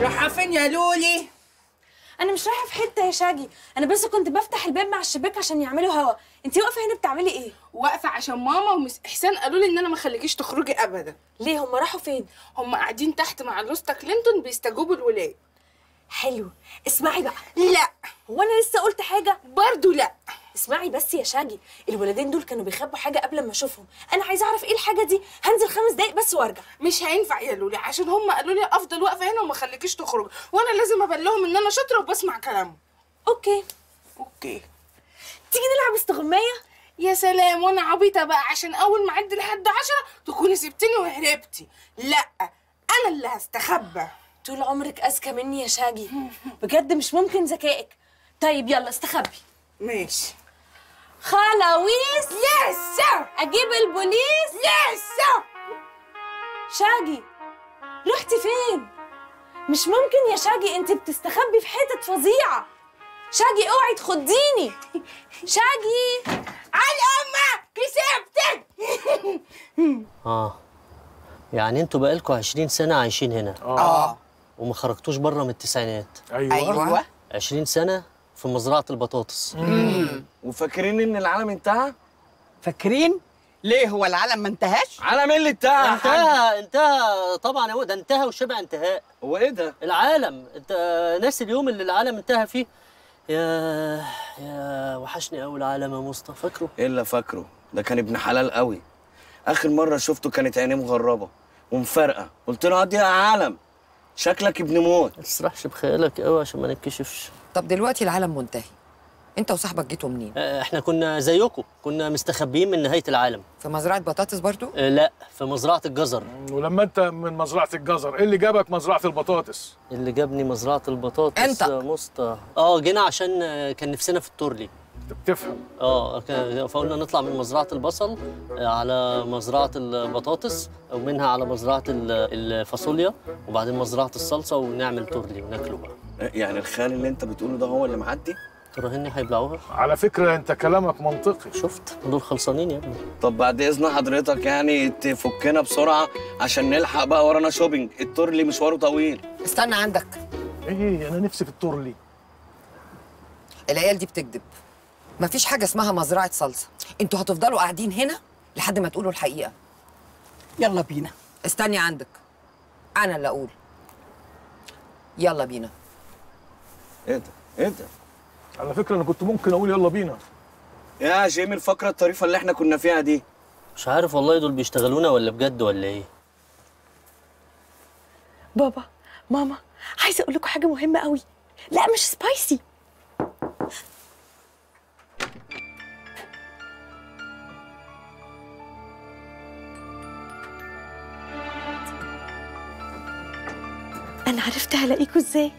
رايحه فين يا لولي؟ انا مش رايحه في حته يا شاجي، انا بس كنت بفتح الباب مع الشباك عشان يعملوا هوا. انتي واقفه هنا بتعملي ايه؟ واقفه عشان ماما ومس احسان قالوا لي ان انا ما اخليكيش تخرجي ابدا. ليه هم راحوا فين؟ هم قاعدين تحت مع لوستا كلينتون بيستجوبوا الولاد. حلو، اسمعي بقى. لا. هو انا لسه قلت حاجه؟ برضو لا. اسمعي بس يا شاجي، الولدين دول كانوا بيخبوا حاجه قبل ما اشوفهم، انا عايزه اعرف ايه الحاجه دي. هنزل 5 دقايق بس وارجع. مش هينفع يا لولي عشان هم قالوا لي افضل واقفه هنا وما اخليكيش تخرجي، وانا لازم ابان لهم ان انا شاطره وبسمع كلامهم. اوكي. تيجي نلعب استغمايه؟ يا سلام، وانا عبيطه بقى عشان اول ما اعد لحد 10 تكوني سبتني وهربتي. لا، انا اللي هستخبى. طول عمرك اذكى مني يا شاجي، بجد مش ممكن ذكائك. طيب يلا استخبي. ماشي. خلاويص. لسه. اجيب البوليس. لسه. شاجي رحتي فين؟ مش ممكن يا شاجي، انت بتستخبي في حتت فظيعه. شاجي اوعي تخضيني. شاجي. على امك كسبتك. يعني انتوا بقالكوا 20 سنه عايشين هنا. وما خرجتوش بره من التسعينات. ايوه 20 سنه في مزرعه البطاطس. وفاكرين ان العالم انتهى؟ فاكرين؟ ليه هو العالم ما انتهاش؟ عالم ايه اللي انتهى؟ انتهى طبعا. هو ده انتهى وشبع انتهاء. هو ايه ده؟ العالم. انت ناسي اليوم اللي العالم انتهى فيه؟ يا وحشني قوي العالم يا مصطفى. فاكره؟ ايه اللي فاكره؟ ده كان ابن حلال قوي. اخر مره شفته كانت عينيه مغربه ومفرقه، قلت له يا عالم شكلك ابن موت. ما تسرحش بخيالك قوي عشان ما نتكشفش. طب دلوقتي العالم منتهي، انت وصاحبك جيتوا منين؟ احنا كنا زيكم، كنا مستخبيين من نهايه العالم. في مزرعه بطاطس برضو؟ لا، في مزرعه الجزر. ولما انت من مزرعه الجزر، ايه اللي جابك مزرعه البطاطس؟ اللي جابني مزرعه البطاطس انت جينا عشان كان نفسنا في التورلي. انت بتفهم. فقلنا نطلع من مزرعه البصل على مزرعه البطاطس، ومنها على مزرعه الفاصوليا، وبعدين مزرعه الصلصه، ونعمل تورلي وناكله بقى. يعني الخيال اللي انت بتقوله ده هو اللي معدي؟ تراهني هيبلعوها؟ على فكره انت كلامك منطقي. شفت؟ دول خلصانين يا ابني. طب بعد اذن حضرتك يعني تفكنا بسرعه عشان نلحق بقى ورانا شوبينج، التورلي مشواره طويل. استنى عندك. ايه انا نفسي في التورلي. العيال دي بتكذب، مفيش حاجه اسمها مزرعه صلصه، انتوا هتفضلوا قاعدين هنا لحد ما تقولوا الحقيقه. يلا بينا. استني عندك، انا اللي اقول. يلا بينا. ايه ده؟ على فكره انا كنت ممكن اقول يلا بينا. يا جيمي الفقره الطريفه اللي احنا كنا فيها دي. مش عارف والله، دول بيشتغلونا ولا بجد ولا ايه؟ بابا، ماما، عايزه اقول لكم حاجه مهمه قوي. لا مش سبايسي. انا عرفت هلاقيكوا ازاي.